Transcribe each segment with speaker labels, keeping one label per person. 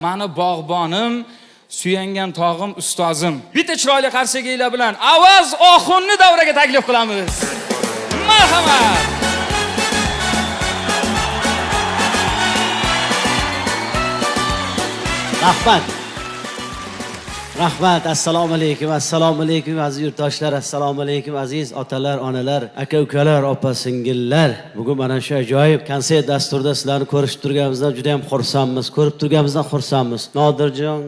Speaker 1: Mani bog'bonim, suyangan tog'im ustozim. Bitta chiroyli qarsakiylar bilan Avaz Oxunni davraga taklif qilamiz. Marhamat.
Speaker 2: Rahmat, assalomu alaykum, aziz yurtdoshlar, assalomu alaykum, aziz otalar, onalar, aka-ukalar, opa-singillar. Bugun mana shu ajoyib konsert dasturida sizlarni ko'rib turganimizdan juda ham xursandmiz. Nodirjon.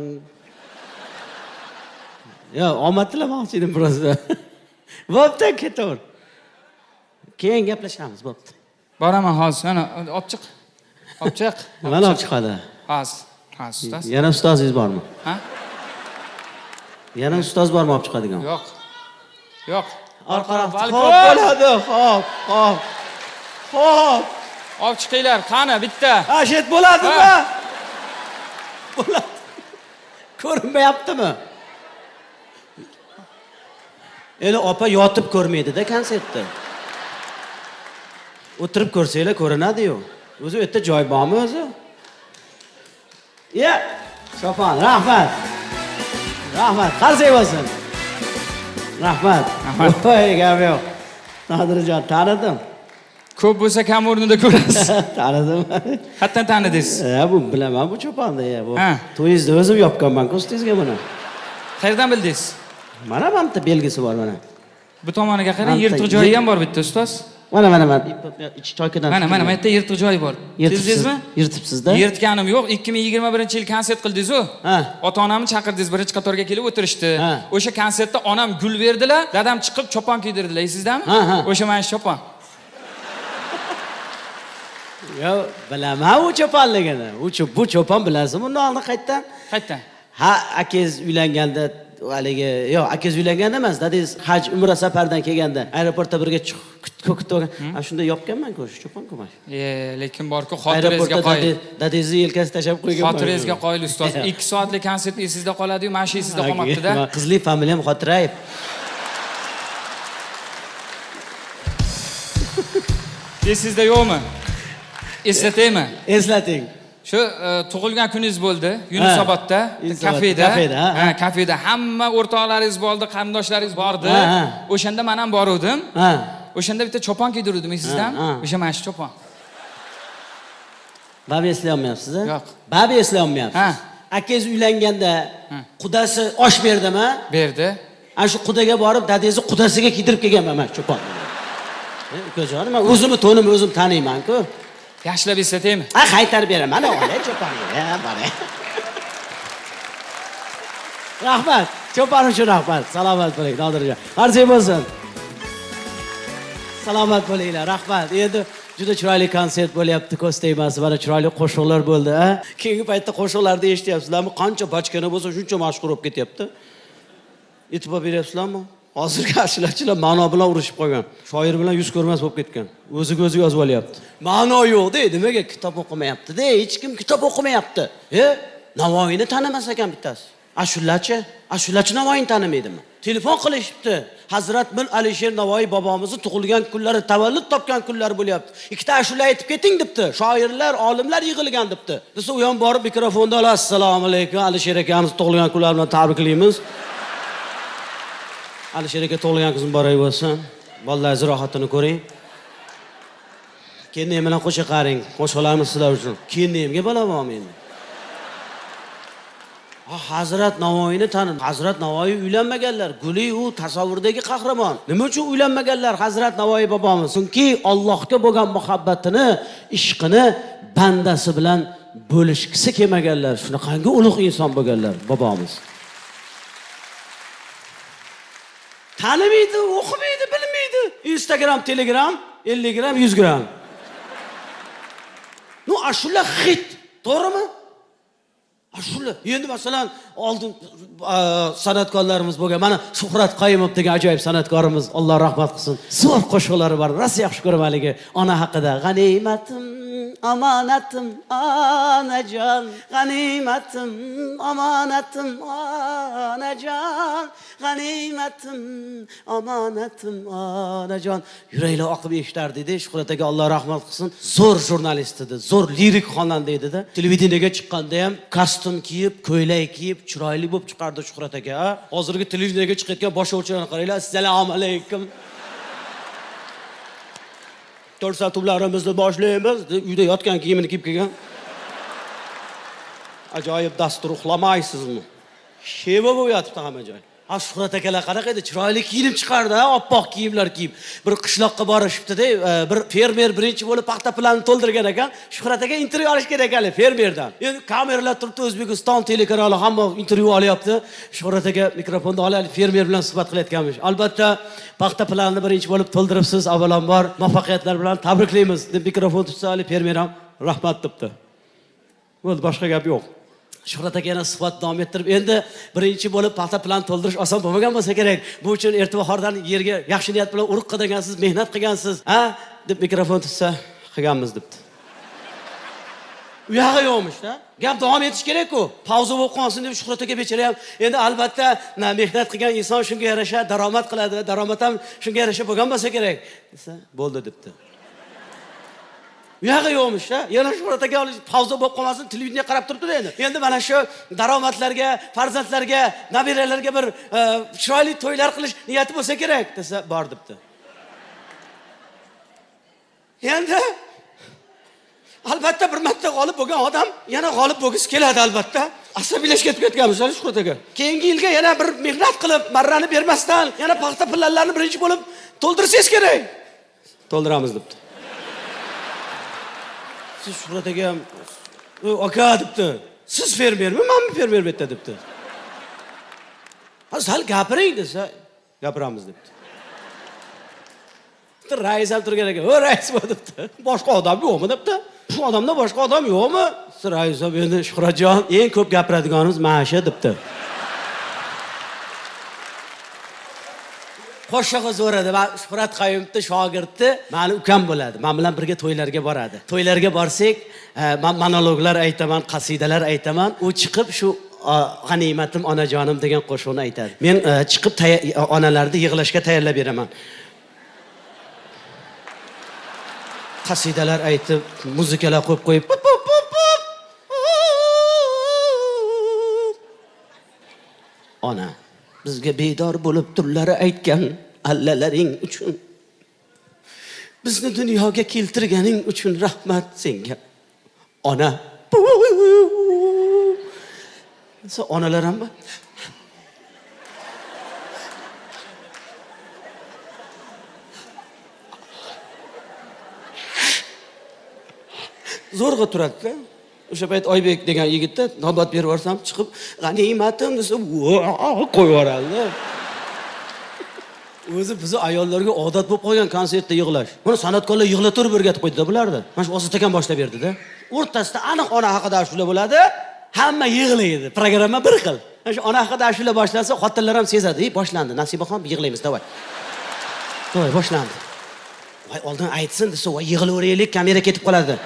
Speaker 2: Yo, omad tilamoqchi edim biroz. Bo'pti, ketaver. Keyin gaplashamiz, bo'pti.
Speaker 1: Boraman hozir, ana olib chiq.
Speaker 2: Mana olib chiqadi.
Speaker 1: Hozir, ustoz.
Speaker 2: Yana ustozingiz bormi?
Speaker 1: Ha?
Speaker 2: Yana ustoz bormi olib chiqadigan?
Speaker 1: Yo'q.
Speaker 2: Orqaroqda bo'ladi. Xo'p.
Speaker 1: Olib chiqinglar, qani bitta.
Speaker 2: Shet bo'ladimi? Bo'ladi. Ko'rinmayaptimi? Endi opa yotib ko'rmaydi-da konsertda. O'tirib ko'rsanglar ko'rinadi-yu. O'zi u yerda joy bormi o'zi? Ya, Chopon, rahmat, qarsak bo'lsin. Rahmat. Voy, gap yo'q. Nodirjon, tanidim.
Speaker 1: Ko'p bo'lsa kam o'rnida ko'rasiz.
Speaker 2: Tanidim.
Speaker 1: Qatdan tanidingiz?
Speaker 2: Bu bilaman bu Choponni, bu. To'yingizda o'zim yopganman-ku ustingizga buni.
Speaker 1: Qayerdan bildingiz?
Speaker 2: Mana bitta belgisi bor mana.
Speaker 1: Bu tomoniga qarang, yirtiq joyi ham bor bitta ustoz.
Speaker 2: Mana. İç choykadan.
Speaker 1: Mana bu yerda yirtiq joyi bor. Sezdingizmi?
Speaker 2: Yirtibsiz-da.
Speaker 1: Yirtganim yo'q. 2021-yil konsert qildingiz-ku. Ota-onamni chaqirdingiz, birinchi qatorga kelib o'tirishdi. O'sha konsertda onam gul berdilar, dadam chiqib chopon kiydirdilar, esingizdami? O'sha mana shu chopon.
Speaker 2: Yo, bilaman u choponligini. Bu chopon bilasizmi? Uni oldi qaytdan? Ha, akangiz uylanganda haligi, yo'q, akangiz uylanganda emas, dadingiz haj umra safardan kelganda aeroportda birga kutib olgan. Shunda yopganman-ku shu chopon-ku mana.
Speaker 1: Lekin bor-ku, xotiringizga qo'ying.
Speaker 2: Dadingizni yelkasiga tashab qo'ygan.
Speaker 1: Xotiringizga qo'ying ustoz. 2 soatlik konsert esingizda qoladi-yu, mana shu esingizda qolmoqda-da.
Speaker 2: Qizli familiyam Xotirayev.
Speaker 1: Esingizda yo'qmi? Eslataymi?
Speaker 2: Eslating.
Speaker 1: Shu tug'ilgan kuningiz bo'ldi, Yunusobodda, kafeda. Hamma o'rtoqlaringiz bo'ldi, qarindoshlaringiz bordi. O'shanda men ham boruvdim. O'shanda bitta chopon kiydirdim, esingizdami? O'sha mana shu chopon.
Speaker 2: Baba eslay olmayapsiz?
Speaker 1: Yo'q.
Speaker 2: Baba eslay olmayapsiz. Akangiz uylanganda qudasi osh berdimi?
Speaker 1: Berdi.
Speaker 2: Ana shu qudaga borib, dadingizni qudasiga kiydirib kelganman mana shu chopon. Ukajon, men o'zimni to'nimni o'zim taniyman-ku.
Speaker 1: Yaxshilab eslataymi?
Speaker 2: Qaytarib beraman, olay choponni. Bora. Rahmat, chopon uchun rahmat. Salomat bo'ling, Nodirjon. Qarsak bo'lsin. Salomat bo'linglar, rahmat. Endi juda chiroyli konsert bo'lyapti, ko'z tegmasi. Mana chiroyli qo'shiqlar bo'ldi, Keyingi paytda qo'shiqlarni eshityapsizlarmi? Qancha bachkana bo'lsa, shuncha mashhur bo'lib ketyapti. E'tibor beryapsizlarmi? Hozirgi ashulachilar ma'no bilan urushib qolgan. Shoir bilan yuz ko'rmas bo'lib ketgan. O'ziga o'zi yozib olyapti. Ma'no yo'q-da, nimaga kitob o'qimayapti-da? Hech kim kitob o'qimayapti. Navoiyni tanimas ekan bittasi. Ashulachi Navoiyni tanimaydimi? Telefon qilishibdi. Hazrat Mir Alisher Navoiy bobomizni tug'ilgan kunlari, tavallud topgan kunlari bo'lyapti. Ikkita ashula aytib keting debdi. Shoirlar, olimlar yig'ilgan debdi. Desa u ham borib mikrofonni olib, assalomu alaykum, Alisher akamiz tug'ilgan kunlari bilan tabriklaymiz. Alisher aka tug'ilgan kuzim boray bo'lsin. Bolalaringiz rohatini ko'ring. Keyin men bilan qo'shiq qaring. Qo'shiqlarimiz sizlar uchun. Keyin menga bo'laman endi. Hazrat Navoiyni tanib. Hazrat Navoiy uylanmaganlar. Guli u tasavvurdagi qahramon. Nima uchun uylanmaganlar Hazrat Navoiy bobomiz? Chunki Allohga bo'lgan muhabbatini, ishqini bandasi bilan bo'lishkisi kelmaganlar. Shunaqangi ulug' inson bo'lganlar bobomiz. Tanimaydi, o'qimaydi, bilmaydi. Instagram, Telegram, 50 gram, 100 gram. Ashula hit, to'g'rimi? Ashula. Endi masalan, oldin san'atkorlarimiz bo'lgan, mana Shuhrat Qayumov degan ajoyib san'atkorimiz, Alloh rahmat qilsin. So'z qo'shiqlari bor. Rosa yaxshi ko'raman haligi ona haqida. G'animatim omonatim onajon, g'animatim omonatim onajon, g'animatim omonatim onajon. Yuraklar oqib eshitardi edi. Shuhrat aka Alloh rahmat qilsin. Zo'r jurnalist edi, zo'r lirik xonanda edi-da. Televideniyega chiqqanda ham kostyum kiyib, ko'ylak kiyib, chiroyli bo'lib chiqardi Shuhrat aka. Hozirgi televideniyega chiqayotgan boshlovchilarni qaranglar. Assalomu alaykum. 4 soatlarimizni boshlaymiz. Uyda yotgan kiyimini kiyib kelgan. Ajoyib dastur uxlamaysizmi? Sheva bo'lib yotibdi hamma joy. Ha Shuhrat akalar qanaqa edi? Chiroyli kiyinib chiqardi, oppoq kiyimlar kiyib. Bir qishloqqa borishibdi-da, bir fermer birinchi bo'lib paxta planini to'ldirgan ekan. Shuhrat aka intervyu olish kerak ekan fermerdan. Endi kameralar turibdi, O'zbekiston telekanali hamma intervyu olyapti. Shuhrat aka mikrofonni olib fermer bilan suhbat qilayotganmish. Albatta, paxta planini birinchi bo'lib to'ldiribsiz. Avvalambor muvaffaqiyatlar bilan tabriklaymiz deb mikrofon tutsa, fermer ham rahmat debdi. Bo'ldi, boshqa gap yo'q. Shuhrat aka yana suhbat davom ettirib, endi birinchi bo'lib paxta plan to'ldirish oson bo'lmagan bo'lsa kerak. Bu uchun erta bahordan yerga yaxshi niyat bilan urug' qidirgansiz, mehnat qilgansiz, ha? Deb mikrofon tutsa, qilganmiz debdi. U yog'i yo'qmish-da. Gap davom etish kerak-ku. Pauza bo'lib qolsin deb Shuhrat aka bechara ham endi albatta mehnat qilgan inson shunga yarasha daromad qiladi. Daromad ham shunga yarasha bo'lgan bo'lsa kerak. Desa, bo'ldi debdi. U yog'i yo'qmish-da. Yana Shuhrat aka pauza bo'lib qolmasin, televideniya qarab turibdi endi. Endi mana shu daromadlarga, farzandlarga, nabiralarga bir chiroyli to'ylar qilish niyati bo'lsa kerak, desa, bor debdi. Endi albatta bir marta g'olib bo'lgan odam yana g'olib bo'lgisi keladi albatta. Asabiylashib ketib ketganmiz Shuhrat aka. Keyingi yilga yana bir mehnat qilib, marrani bermasdan yana paxta pullarini birinchi bo'lib to'ldirsangiz kerak. To'ldiramiz debdi. Siz Shuhrat aka ham aka debdi. Siz fermermi, men fermer bitta debdi. Sal gapiring desa, gapiramiz debdi. Rais ham turgan ekan. "O rais bu" debdi. "Boshqa odam yo'qmi?" debdi. "Bu odamda boshqa odam yo'qmi?" Rais ham endi Shuhratjon, eng ko'p gapiradiganimiz mana shu debdi. Qo'shig'i zo'r edi. Men Shuhrat Qayumovni shogirdi, meni ukam bo'ladi. Men bilan birga to'ylarga boradi. To'ylarga borsak, men monologlar aytaman, qasidalar aytaman. U chiqib shu g'animatim onajonim degan qo'shiqni aytadi. Men chiqib onalarni yig'lashga tayyorlab beraman. Qasidalar aytib, muzikalar qo'yib ona, bizga bedor bo'lib turlari aytgan allalaring uchun, bizni dunyoga keltirganing uchun rahmat senga. Ona. Onalar ham zo'rg'a turadi-da. O'sha payt Oybek degan yigitda navbat berib borsam, chiqib g'animatim desa, qo'yib yuboradi. O'zi bizni ayollarga odat bo'lib qolgan konsertda yig'lash. Buni san'atkorlar yig'latirib o'rgatib qo'ydi-da bularni. Mana shu Ozod akam boshlab berdi-da. O'rtasida aniq ona haqida ashula bo'ladi, hamma yig'laydi. Programma bir xil. Mana shu ona haqida ashula boshlansa, xotinlar ham sezadi. Boshlandi. Nasibaxon yig'laymiz, davay. Davay, boshlandi. Voy, oldin aytsin desa, voy yig'laveraylik, kamera ketib qoladi.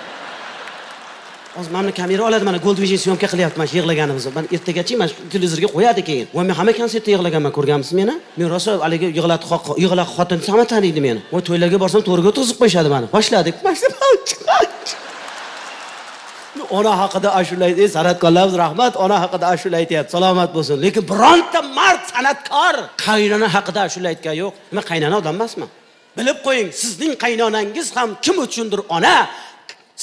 Speaker 2: Hozir mana kamera oladi, mana Gold Vision syomka qilyapti mana yig'laganimizni. Men ertagacha mana televizorga qo'yadi keyin. Voy, men hamma konsertda yig'laganman, ko'rganmisiz meni? Men rosa haligi yig'laq xotin hamma taniydi meni. Voy, to'ylarga borsam to'riga o'tkazib qo'yishadi meni. Boshladik. Ona haqida ashula aytdi, san'atkorlarimiz rahmat, ona haqida ashula aytyapti. Salomat bo'lsin. Lekin bironta mard san'atkor qaynona haqida ashula aytgan yo'q. Men qaynona odam emasman. Bilib qo'ying, sizning qaynonangiz ham kim uchundir ona?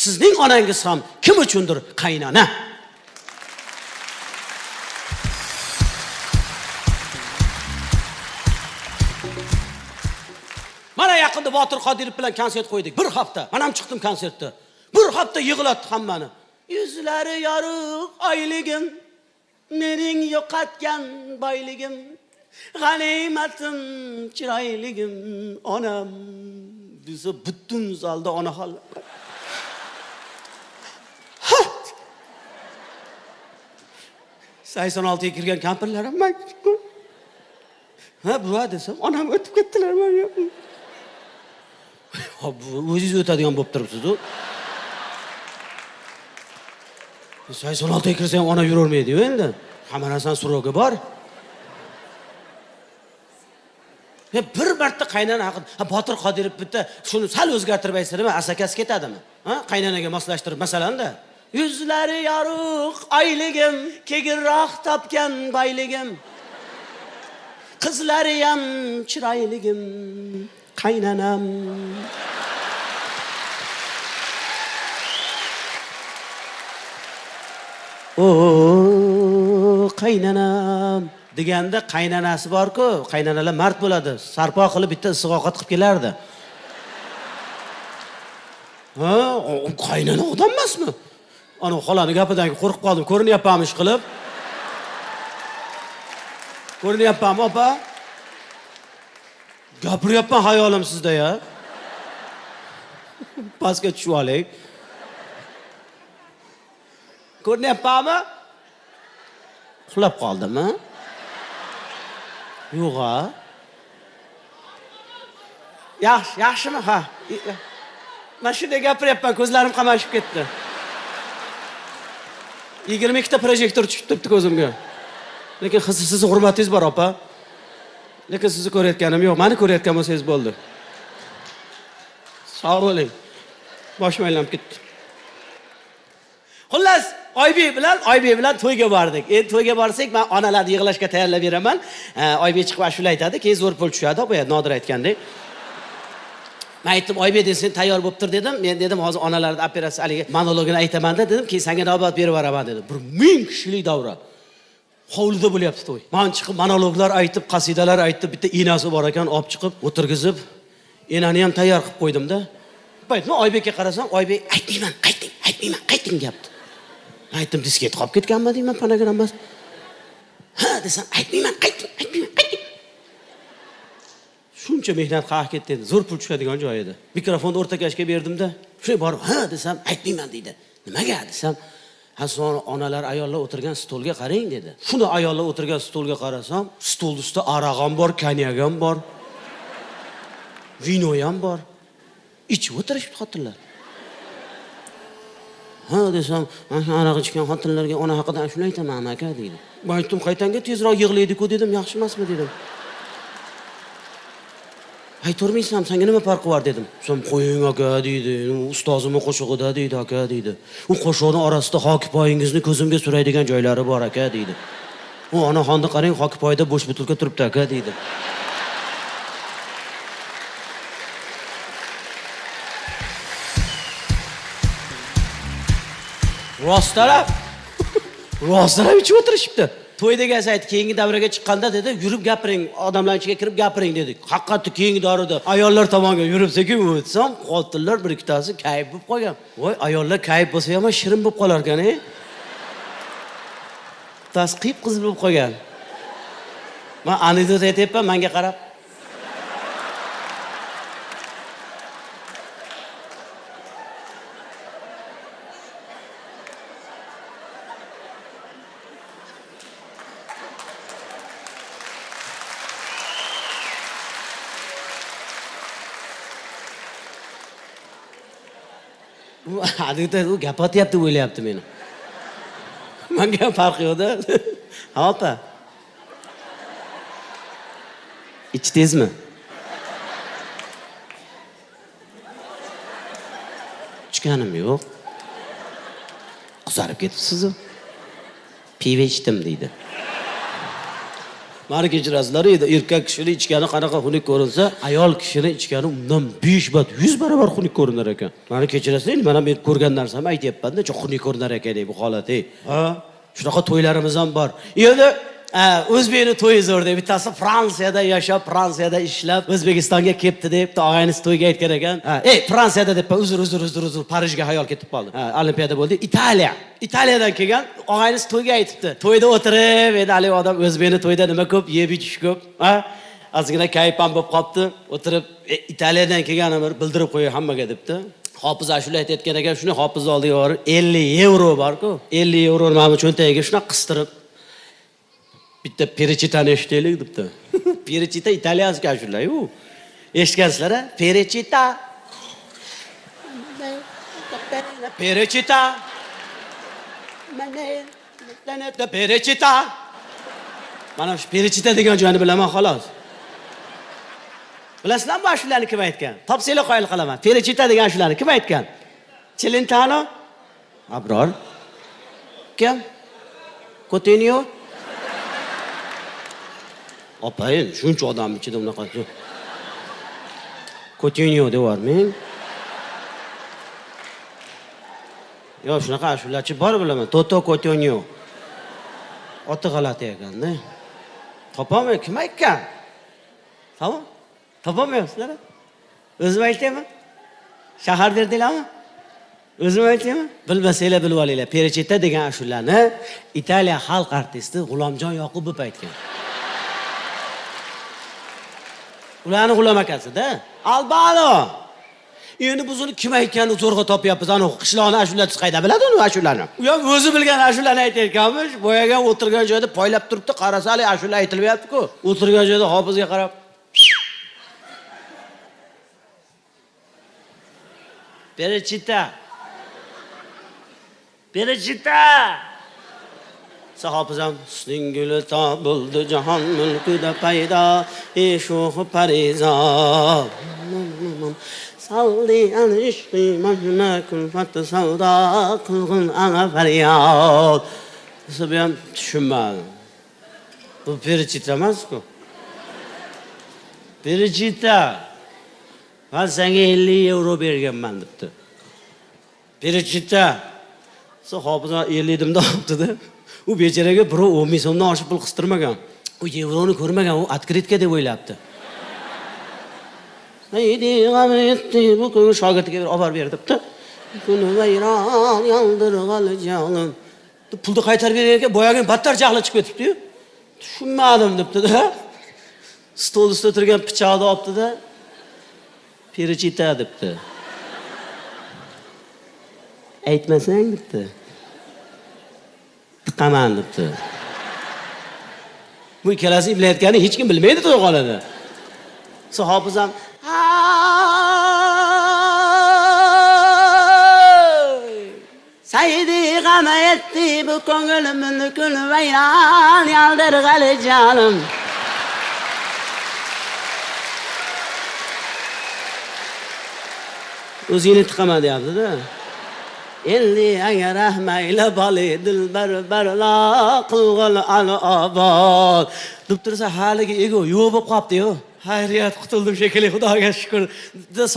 Speaker 2: Sizning onangiz ham kim uchundir qaynona? Mana yaqinda Botir Qodirov bilan konsert qo'ydik. Bir hafta. Men ham chiqdim konsertda. Bir hafta yig'latdi hammani. Yuzlari yorug' oyligim, mening yo'qotgan boyligim, g'animatim chiroyligim, onam. Desa butun zalda ona hol. 86 ga kirgan kampirlar ham ha buva desam, onam o'tib ketdilar mana. Ha bu o'zingiz o'tadigan bo'lib turibsiz-ku. 86ga kirsang ona yuravermaydi-yu endi. Hamma narsani so'rovga bor. Bir marta qaynona haqida, Botir Qodirov bitta shuni sal o'zgartirib aytsa nima, asakasi ketadimi? Ha? Qaynonaga moslashtirib masalanda. Yuzlari yorug' oyligim, kegirroq topgan boyligim. Qizlari ham chiroyligim, qaynonam. O qaynonam deganda qaynonasi bor-ku, qaynonalar mard bo'ladi. Sarpo qilib bitta issiq ovqat qilib kelardi. Ha, qaynona odam emasmi? Ana xolani gapidan qo'rqib qoldim. Ko'rinyapman ish qilib. Ko'rinyapman, opa. Gapiryapman hayolim sizda ya. Pastga tushib oling. Ko'rinyapmanmi? Uxlab qoldimmi? Yo'q-a. Yaxshimi? Ha. Men shunday gapiryapman, ko'zlarim qamashib ketdi. 22 ta projektor tushib turibdi ko'zimga. Lekin sizni hurmatingiz bor, opa. Lekin sizni ko'rayotganim yo'q. Meni ko'rayotgan bo'lsangiz bo'ldi. Sog' bo'ling. Boshim aylanib ketdi. Xullas, Oybek bilan to'yga bordik. Endi to'yga borsak, men onalarni yig'lashga tayyorlab beraman. Oybek chiqib ashula aytadi, keyin zo'r pul tushadi, qo'yadi, Nodir aytgandek. Men aytdim, Oybek sen tayyor bo'lib tur dedim. Men dedim, hozir onalarning operatsiya haliga monologini aytaman dedim, keyin senga navbat berib yuboraman dedim. 1000 kishilik davra. Hovlida bo'lyapti to'y. Men chiqib monologlar aytib, qasidalar aytib, bitta enasi bor ekan, olib chiqib o'tirgizib, enani ham tayyor qilib qo'ydimda. Paytma Oybekka qarasam, Oybek aytmayman, qayting gapdi. Aytdim, disket qolib ketganmi deyman, panagram bas. Ha, desam, aytmayman, qayting. Shuncha mehnat qilib ketdi. Zo'r pul tushadigan joy edi. Mikrofonni o'rtakashga berdim-da, shunday borib, ha desam, aytmayman deydi. Nimaga desam, Hasan onalar ayollar o'tirgan stolga qarang dedi. Shuni ayollar o'tirgan stolga qarasam, stol ustida aroq ham bor, konyak ham bor. Vino ham bor. Ichib o'tirishibdi xotinlar. Ha desam, aroq ichgan xotinlarga ona haqida shuni aytaman aka deydi. Men aytdim, qaytanga tezroq yig'laydi-ku dedim, yaxshi emasmi dedim. Aytolmaysan, senga nima farqi bor dedim. Sen qo'ying aka deydi. Ustozimning qo'shig'ida deydi aka deydi. U qo'shiqning orasida hokipoyingizni ko'zimga suraydigan joylari bor aka deydi. U onaxonni qarang, hokipoyda bo'sh butilka turibdi aka deydi. Rostalab ichib o'tirishibdi. To'yda aytdi, keyingi davraga chiqqanda dedi, yurib gapiring, odamlar ichiga kirib gapiring dedi. Haqiqatda keyingi davrada ayollar tomonga yuribsa-ku, o'tsam, xotinlar bir ikkitasi kayf bo'lib qolgan. Voy, ayollar kayf bo'lsa ham shirin bo'lib qolar ekan-a. Tasqib qiz bo'lib qolgan. Men anekdot aytayapman, menga qarab. Adida u gapatyapti o'ylayapti meni. Menga ham farqi yo'q-da. Opa. Ichdingizmi? Ichganim yo'q. Qizarib ketibsiz-ku. Pivo ichdim deydi. Meni kechirasizlar edi, erkak kishini ichgani qanaqa xunuk ko'rinsa, ayol kishini ichgani undan 5 bat 100 barobar xunuk ko'rinar ekan. Meni kechirasizlar, mana men ko'rgan narsamni aytayapman-da, juda xunuk ko'rinar ekan bu holat. Ha, shunaqa to'ylarimiz ham bor. Endi O'zbekning to'yi zo'r deb, bittasi Fransiyada yashab, Fransiyada ishlab, O'zbekistonga kelibdi deb, og'aynis to'yga aytgan ekan. Fransiyada deb, uzr, Parijga hayol ketib qoldi. Olimpiada bo'ldi. Italiyadan kelgan og'aynis to'yga aytibdi. To'yda o'tirib, endi hali odam O'zbekning to'yda nima ko'p, yeb ichish ko'p. Ozgina kayfam bo'lib qolibdi. O'tirib, Italiyadan kelganini bir bildirib qo'yay hammaga debdi. Hofiz ashula aytayotgan ekan, shuni hofiz oldiga borib 50 euro bor-ku. 50 euro mana cho'ntagiga shuna qistirib bitta perechitani eshitaylik debdi. Perechita italyanskiy ashula-yu. Eshitgansizlar-a? Perechita. Perechita. Mana shu perechita degan joyni bilaman xolos. Bilasizlarmi bu ashulalarni kim aytgan? Topsanglar qoyil qilaman. Perechita degan ashulalarni kim aytgan? Celentano? Abror. Kim? Coutinho? Opayin, shuncha odam ichida unaqa. Coutinho devormang. Yo, shunaqa ashulachi bor bilaman. Toto Coutinho. Oti g'alati ekanda. Topolmay kim aytgan? Tamam? Topolmayapsizlar? O'zim aytaymi? Shahar berdinglarmi? O'zim aytaymi? Bilmasanglar bilib olinglar. Perechita degan ashulani Italiya xalq artisti G'ulomjon Yoqubov aytgan. Ularning G'ulom akasi-da. Albano. Endi biz uni kim aytganini zo'rg'a topyapmiz. Ana qishloqni ashulasi qayda biladi uni ashulani? U ham o'zi bilgan ashulani aytayotganmish. Boyaga o'tirgan joyda poylab turibdi, qarasa hali ashula aytilmayapti-ku. O'tirgan joyda hofizga qarab Perechita. Perechita. Sahofizam husning guli topildi jahon mulkida paydo eshoh parizo. Salli al-ishqi mahna kulfat savda qilg'in ana faryod. Siz ham tushunmadim. Bu Perechita emas-ku. Perechita. Ben sana 50 euro berganman debdi. Perechita. Siz hofizga 50 dimda olibdi-da. U becharaga birov 10 ming so'mdan oshib pul qistirmagan. U evroni ko'rmagan, u открытка deb o'ylabdi. Haydi g'amiyatni bu kun shogirdiga olib beribdi. Kuni vayron yondirg'al jonim. Pulni qaytarib bergan ekan, boyagin battar jahli chiqib ketibdi-yu. Tushunmadim debdi-da. Stol ustida turgan pichoqni olibdi-da. Perechita debdi. Aytmasang debdi. Tiqaman debdi. Bu ikkalasi bilayotganini hech kim bilmaydi to'g'onada. Sahofizam Saydi g'amayatdi bu ko'nglimni kun vayron yaldirg'ali jonim. O'zingni tiqaman deyapti-da. Endi agar rahmayla bali dilbar barla qilg'il ana obod. Deb tursa haligi ego yo'q bo'lib qolibdi-yu. Xayriyat qutuldim shekilli, Xudoga shukr.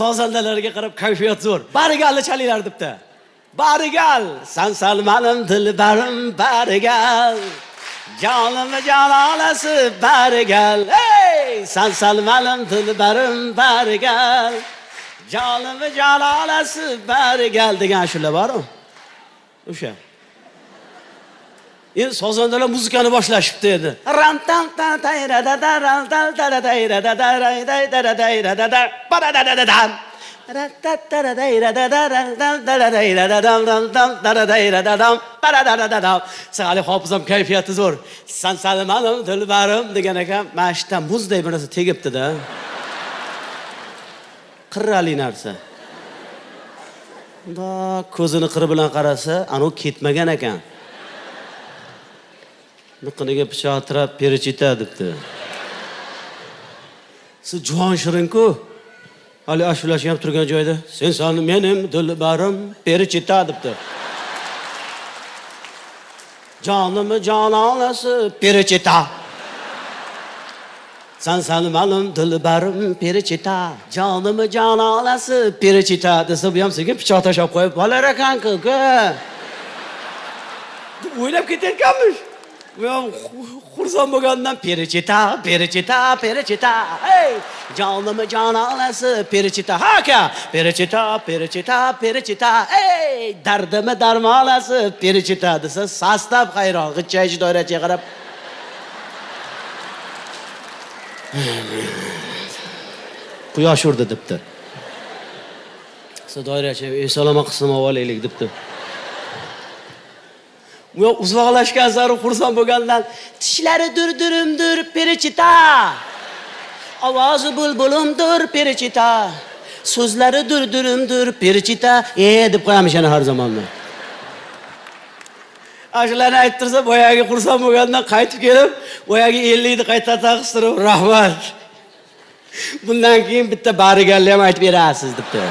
Speaker 2: Sozandalarga qarab kayfiyat zo'r. Barigalni chalinglar debdi. Barigal, san salmanim dilbarim barigal. Jonim va jalolasi barigal. Hey, san salmanim dilbarim barigal. Jonim va jalolasi barigal degan ashula bor-ku. O'sha. Endi sozandalar muzikani boshlashibdi edi. Rantan tan tayrada rantan tayrada tayrada paradadadan. Sali hofizam kayfiyati zo'r. San salmanim dilbarim degan ekan, mashta muzday bir narsa tegibdi-da. Qirrali narsa. Unda ko'zini qiri bilan qarasa, anu ketmagan ekan. Biqiniga pichoq tirab Perechita debdi. Siz juvon shirin-ku. Hali ashulashib turgan joyda, sen sani menim dilbarim Perechita debdi. Jonim jonolasi Perechita. San salmanim dilbarim Perechita. Jonim jonolasi Perechita desa bu ham senga pichoq tashab qo'yib bolar ekan-ku. O'ylab ketayotganmish. Men xursand bo'lgandan Perechita, Perechita, Perechita. Hey, jonim jonolasi Perechita. Ha aka, Perechita, Perechita, Perechita. Hey, dardimi darmonasi Perechita desa sastab hayron, g'ichaychi doirachiga qarab. Quyosh urdi debdi. Doirachi, "Salom qism olaylik" debdi. U uzoqlashgan sari xursand bo'lgandan tishlari durdurimdur Perechita. Ovozi bulbulumdur Perechita. So'zlari durdurimdur Perechita. Deb qo'yamish yana har zamonda. Ashularni ayttirsa, boyagi xursand bo'lgandan qaytib kelib, boyagi 50 ni qayta taqistirib, rahmat. Bundan keyin bitta barigalni ham aytib berasiz debdi.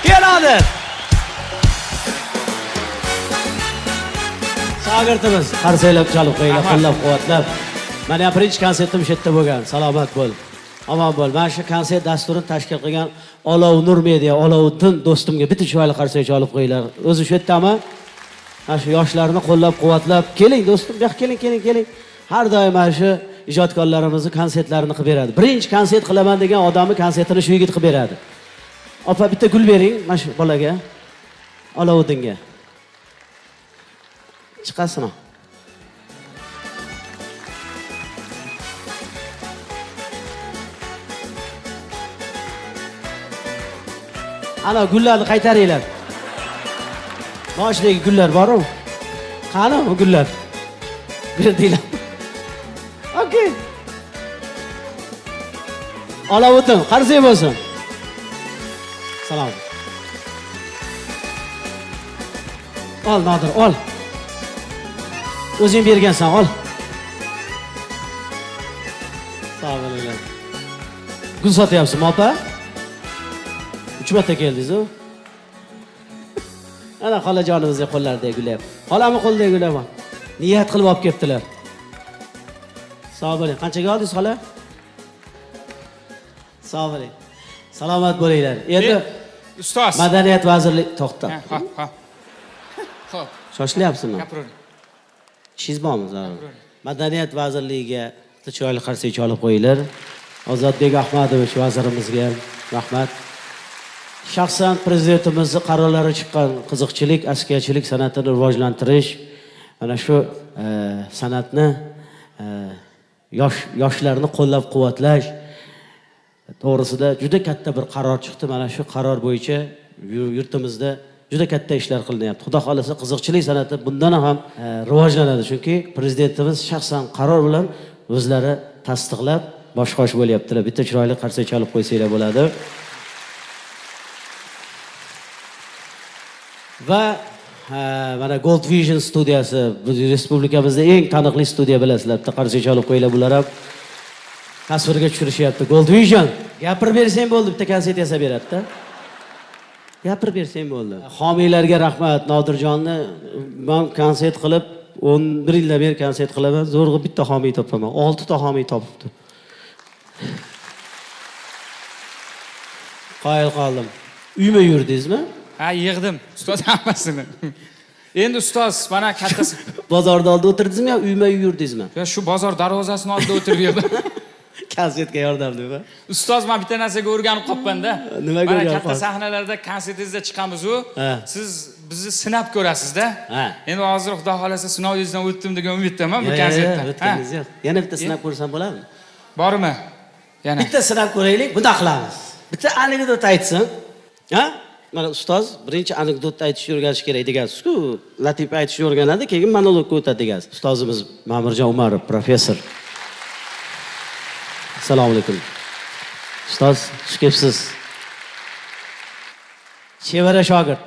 Speaker 2: Keladi. Shogirdimiz qarsaylab chalib qo'yinglar, qo'llab-quvvatlab. Mana birinchi konsertim shu yerda bo'lgan. Salomat bo'l. Omon bo'l. Mana shu konsert dasturini tashkil qilgan Olov Nur Media, Olovuddin do'stimga bitta chiroyli qarsak chalib qo'yinglar. O'zi shu yerdami? Mana shu yoshlarni qo'llab-quvvatlab, keling do'stim, bu yoqqa keling. Har doim mana shu ijodkorlarimizni konsertlarini qilib beradi. Birinchi konsert qilaman degan odamni konsertini shu yigit qilib beradi. Opa, bitta gul bering mana shu bolaga. Olovuddinga. Chiqasini. Ana gullarni qaytaringlar. Boshidagi gullar bor-ku? Qani u gullar? Berdinglar. Okey. Olovuddin, qarsak bo'lsin. Salom. Ol Nodir, ol. O'zing bergansan, ol. Sog' bo'linglar. Gul sotyapsizmi, opa? 3 marta keldingiz-ku. Ana xolajonimizning qo'llaridagi gullar. Xolamni qo'lidagi gullar bor. Niyat qilib olib kelibdilar. Sog' bo'ling. Qanchaga oldingiz, xola? Sog' bo'ling. Salomat bo'linglar. Endi
Speaker 1: ustoz.
Speaker 2: Madaniyat vazirligi to'xta.
Speaker 1: Ha. Xo'p.
Speaker 2: Shoshilyapsizmi?
Speaker 1: Gapiring.
Speaker 2: Ishingiz bormi? Madaniyat vazirligiga chiroyli qarsak olib qo'yinglar. Ozodbek Ahmadovich vazirimizga rahmat. Shaxsan prezidentimizning qarorlari chiqqan qiziqchilik, askarchilik san'atini rivojlantirish, mana shu san'atni yoshlarni qo'llab-quvvatlash to'g'risida juda katta bir qaror chiqdi. Mana shu qaror bo'yicha yurtimizda juda katta ishlar qilinyapti. Xudo xolasa qiziqchilik san'ati bundan ham rivojlanadi, chunki prezidentimiz shaxsan qaror bilan o'zlari tasdiqlab bosh-qosh bo'lyaptilar. Bitta chiroyli qarsak chalib qo'ysanglar bo'ladi. Va mana Gold Vision studiyasi, respublikamizda eng taniqli studiya bilasizlar. Bitta qarsak chalib qo'yinglar, bular ham tasvirga tushirishyapti. Gold Vision. Gapirib bersang bo'ldi, bitta konsert yasab beradi-da. Gapirib bersang bo'ldi. Homiylarga rahmat. Nodirjonni men konsert qilib 11 yildan beri konsert qilaman. Zo'rg'a bitta homiy topaman. 6 ta homiy topibdi. Qoyil qoldim. Uyma yurdingizmi?
Speaker 1: Ha, yig'dim. Ustoz hammasini. Endi ustoz, mana kattasi.
Speaker 2: Bozorda oldida o'tirdingizmi yo uyma yurdingizmi?
Speaker 1: Yo, shu bozor darvozasining oldida o'tirib yerdim.
Speaker 2: Konsertga yordam deb.
Speaker 1: Ustoz, men bitta narsaga o'rganib qolibman-da.
Speaker 2: Nimaga o'rganib
Speaker 1: katta sahnalarda konsertingizda chiqamiz-ku. Siz bizni sinab ko'rasiz-da. Endi hozir xudo xolasa sinovingizdan o'tdim degan umiddaman bu konsertda.
Speaker 2: O'tganingiz yo'q. Yana bitta sinab ko'rsam bo'ladimi?
Speaker 1: Bormi? Yana.
Speaker 2: Bitta sinab ko'raylik, bunda qilamiz. Bitta anekdot aytsin. Ha? Mana ustoz birinchi anekdotni aytishni o'rganish kerak degansiz-ku. Latifa aytishni o'rganadi, keyin monologga o'tadi degansiz. Ustozimiz Ma'murjon Umarov, professor. Assalomu alaykum. Ustoz, xush kelibsiz. Chevara shogird.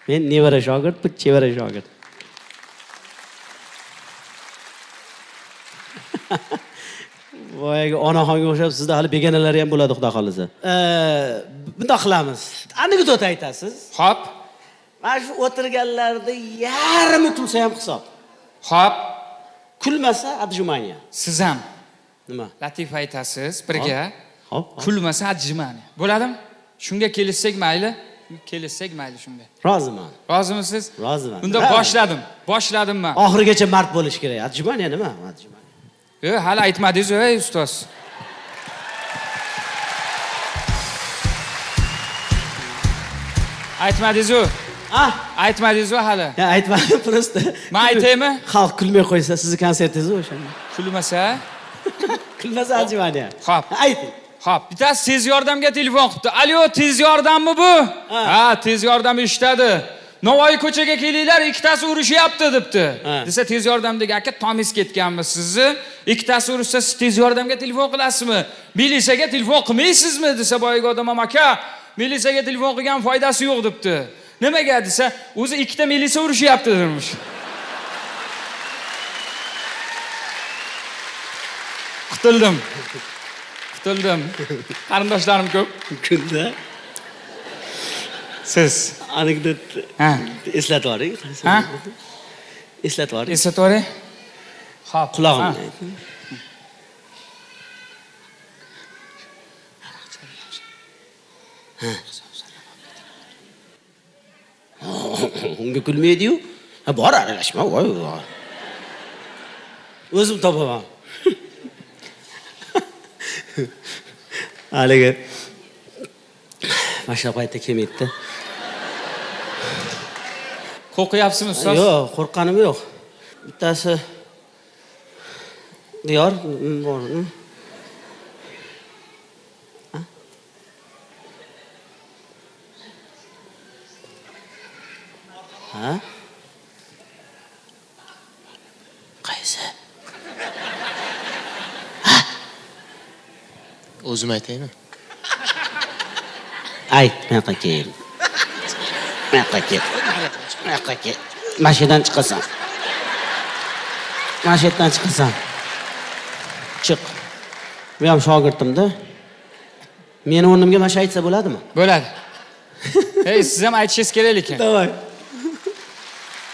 Speaker 2: Men nevara shogird, bu chevara shogird. Voyga onaxonga o'xshab, sizda hali begonalari ham bo'ladi, xudo xolasa. Bunda qilamiz. Anekdot aytasiz.
Speaker 1: Xo'p.
Speaker 2: Mana shu o'tirganlarda yarmi kulsa ham hisob.
Speaker 1: Xo'p.
Speaker 2: Kulmasa adjumaniya.
Speaker 1: Siz ham
Speaker 2: nima?
Speaker 1: Latifa aytasiz birga.
Speaker 2: Xo'p.
Speaker 1: Kulmasa adjumaniya. Bo'ladimi? Shunga kelishsak mayli? Kelishsak mayli shunga.
Speaker 2: Roziman.
Speaker 1: Rozimisiz?
Speaker 2: Roziman.
Speaker 1: Unda boshladim men.
Speaker 2: Oxirigacha mard bo'lish kerak. Adjumaniya nima? Adjumaniya.
Speaker 1: Hali aytmadingiz, ey ustoz. Aytmadingiz-ku. Aytmadingiz-ku hali.
Speaker 2: Ya aytmadim, prosta.
Speaker 1: Men aytaymi?
Speaker 2: Xalq kulmay qo'ysa, sizni konsertingiz o'shanda.
Speaker 1: Kulmasa?
Speaker 2: Kulmasa adjumaniya.
Speaker 1: Xo'p.
Speaker 2: Ayting.
Speaker 1: Xo'p, bittasi tez yordamga telefon qilibdi. Alo, tez yordammi bu? Ha, tez yordam eshitadi. Navoiy ko'chaga kelinglar, ikkitasi urishyapti debdi. Desa tez yordamdagi aka tomis ketganmi sizni? Ikkitasi urishsa siz tez yordamga telefon qilasizmi? Militsiyaga telefon qilmaysizmi? Desa boyagi odam ham aka, militsiyaga telefon qilgan foydasi yo'q debdi. Nimaga desa, o'zi ikkita militsiya urushyapti demiş. Qutuldim. Qarindoshlarim ko'p.
Speaker 2: Kunda
Speaker 1: Siz
Speaker 2: anekdot
Speaker 1: ha,
Speaker 2: eslatib yuboring.
Speaker 1: ha?
Speaker 2: Eslatib yuboring.
Speaker 1: Eslatore. Xo'p,
Speaker 2: Qulog'imni
Speaker 1: ha.
Speaker 2: ayting. Unga kulmaydi-yu. Ha, bor aralashma, voy. O'zim topaman. Haligi mashina paytda kelmaydi.
Speaker 1: Qo'rqyapsizmi ustoz?
Speaker 2: Yo'q, qo'rqqanim yo'q. Bittasi diyor bor. Ha? Qaysi?
Speaker 3: O'zim aytaymi?
Speaker 2: Ayt, buyoqqa kel. Buyoqqa kel. Buyoqqa kel. Mashinadan chiqasan. Mashinadan chiqasan. Chiq. Bu ham shogirdimda. Meni o'rnimga mana shu aytsa bo'ladimi?
Speaker 1: Bo'ladi. Hey, siz ham aytishingiz kerak ekan.
Speaker 2: Davay.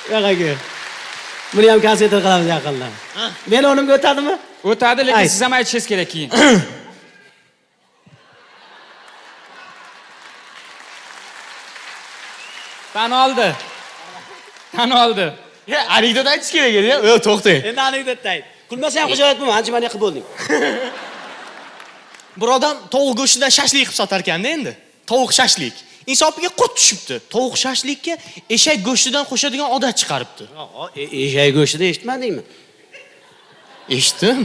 Speaker 2: Buyoqqa kel. Buni ham konsertlar qilamiz yaqinda. Meni o'rnimga o'tadimi?
Speaker 1: O'tadi, lekin
Speaker 2: Ayt.
Speaker 1: siz ham aytishingiz kerak keyin. Tan oldi.
Speaker 3: Ya, anekdot aytish kerak edi-ya. Yo'q, to'xtang.
Speaker 2: Endi anekdotni ayt. Kulmasa ham xijolat bo'lma, anchimani qilib bo'lding.
Speaker 3: Bir odam tovuq go'shtidan shashlik qilib sotar ekanda endi. Tovuq shashlik. Insofiga qurt tushibdi. Tovuq shashlikka eshak go'shtidan qo'shadigan odat chiqaribdi.
Speaker 2: Eshak go'shtida eshitmadingmi?
Speaker 3: Eshitdim.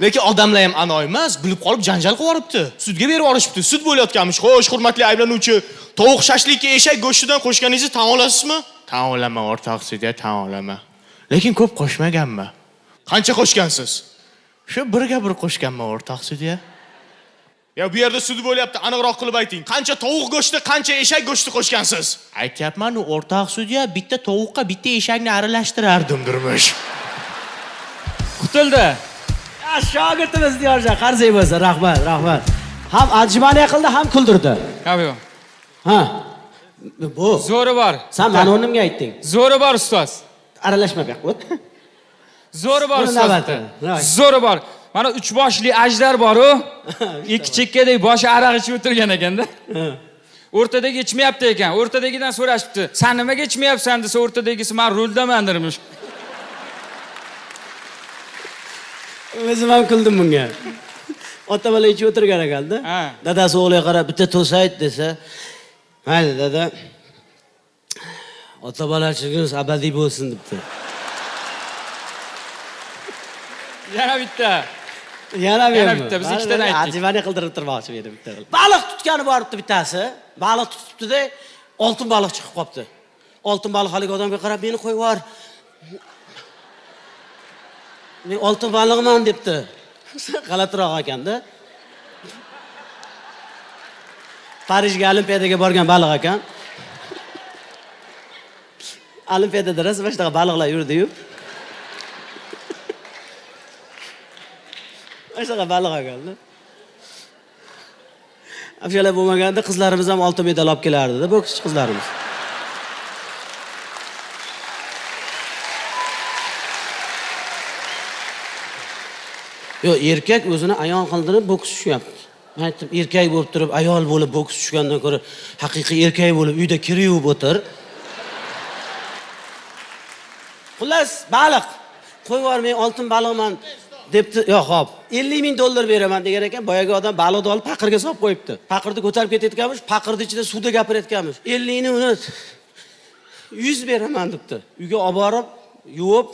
Speaker 3: Lekin odamlar ham anoy emas, bilib qolib janjal qilib yuboribdi. Sudga berib yuborishibdi. Sud bo'layotganmish. Xo'sh, hurmatli ayblanuvchi, tovuq shashlikka eshak go'shtidan qo'shganingizni tan olasizmi? Tan olaman, o'rtoq sudya, tan olaman. Lekin ko'p qo'shmaganman. Qancha qo'shgansiz? Shu birga bir qo'shganman, o'rtoq sudya. Ya bu yerda sud bo'lyapti, aniqroq qilib ayting. Qancha tovuq go'shti, qancha eshak go'shti qo'shgansiz? Aytyapman, o'rtoq sudya, bitta tovuqqa bitta eshakni aralashtirardim durmush.
Speaker 1: Qutuldi.
Speaker 2: Shogirdimiz diyorjon, qarzay bo'lsa, rahmat. Ham anjumani qildi, ham kuldirdi.
Speaker 1: Yo'q.
Speaker 2: Ha. Bu.
Speaker 1: Zo'ri bor.
Speaker 2: Sen meni o'rnimga aytding.
Speaker 1: Zo'ri bor ustoz.
Speaker 2: Aralashma bu yoqqa o't.
Speaker 1: Zo'ri bor
Speaker 2: Buni
Speaker 1: ustoz.
Speaker 2: navbati.
Speaker 1: Zo'ri bor. Mana 3 boshli ajdar bor-ku. Ikki chekkadek boshi araq ichib o'tirgan ekanda. O'rtadagi ichmayapti ekan. O'rtadagidan so'rashibdi. "Sen nimaga ichmayapsan?" desa, o'rtadagisi "Men ruldaman" dermish.
Speaker 2: O'zim ham kuldim bunga. Ota bola ichib o'tirgan ekanda.
Speaker 1: Ha.
Speaker 2: Dadasi o'g'liga qarab, "Bitta to'sayt" desa, "Mayli, dada. Ota bolachigingiz abadiy bo'lsin" debdi.
Speaker 1: Yana bitta.
Speaker 2: Yana
Speaker 1: bitta, biz ikkitadan aytdik.
Speaker 2: Ajivani qildirib turmoqchi edi bitta. Baliq tutgani boribdi bittasi. Baliq tutibdi-da, oltin baliq chiqib qopti. Oltin baliq haligi odamga qarab, "Meni qo'yib yubor. Men oltin baliqman" debdi. G'alatiroq ekanda. Parijga olimpiadaga borgan baliq ekan. Olimpiadada rasman shunaqa baliqlar yurdi-yu. Shunaqa baliq ekanda. Afshalar bo'lmaganda qizlarimiz ham oltin medal olib kelardi-da, bokschi qizlarimiz. Yo'q, erkak o'zini ayol qildirib boks tushyapti. Men aytdim, erkak bo'lib turib, ayol bo'lib boks tushgandan ko'ra, haqiqiy erkak bo'lib uyda kir yuvib o'tir. Xullas, baliq. Qo'yib yubor, men oltin baliqman debdi. Yo'q, xo'p. 50 ming dollar beraman degan ekan, boyagi odam baliqni olib paqirga solib qo'yibdi. Paqirni ko'tarib ketayotganmish, paqirni ichida suvda gapirayotganmish. 50 ni uni 100 beraman debdi. Uyga olib borib, yuvib,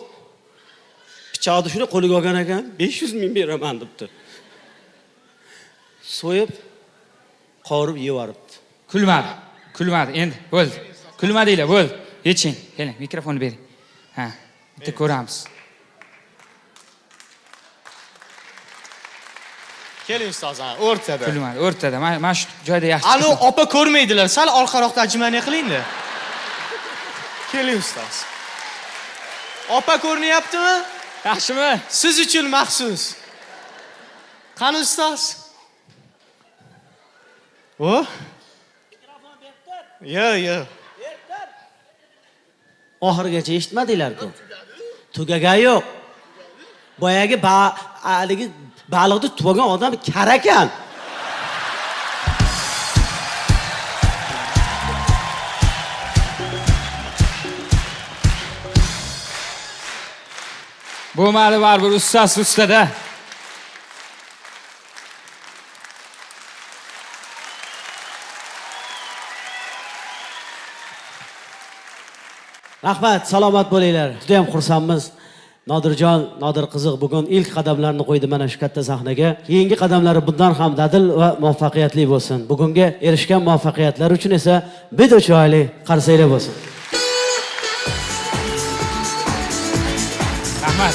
Speaker 2: pichoqni shuni qo'liga olgan ekan, 500 ming beraman debdi. So'yib, qovurib yeyoribdi.
Speaker 1: Kulmadi. Endi bo'ldi. Kulmadinglar, bo'ldi. Yeching. Keling, mikrofonni bering. Ha, bitta ko'ramiz.
Speaker 3: Keling ustoz, ha, o'rtada.
Speaker 1: Kulmadi, o'rtada. Mana shu joyda yaxshi.
Speaker 3: Alo, opa ko'rmaydilar. Sal orqaroqda ajmaniya qiling-da. Keling ustoz. Opa ko'rinyaptimi?
Speaker 1: Yaxshimi?
Speaker 3: Siz uchun maxsus. Qani ustoz? O? Yo.
Speaker 2: Oxirigacha eshitmadinglar-ku. Tugagan yo'q. Boyagi haligi baliqni tuvagan odam kar ekan.
Speaker 1: Bo'lmadi baribir ustasi ustada.
Speaker 2: Rahmat, salomat bo'linglar. Juda ham xursandmiz. Nodirjon, Nodir qiziq bugun ilk qadamlarini qo'ydi mana shu katta sahnaga. Keyingi qadamlari bundan ham dadil va muvaffaqiyatli bo'lsin. Bugunga erishgan muvaffaqiyatlari uchun esa bitta chiroyli qarsaklar bo'lsin.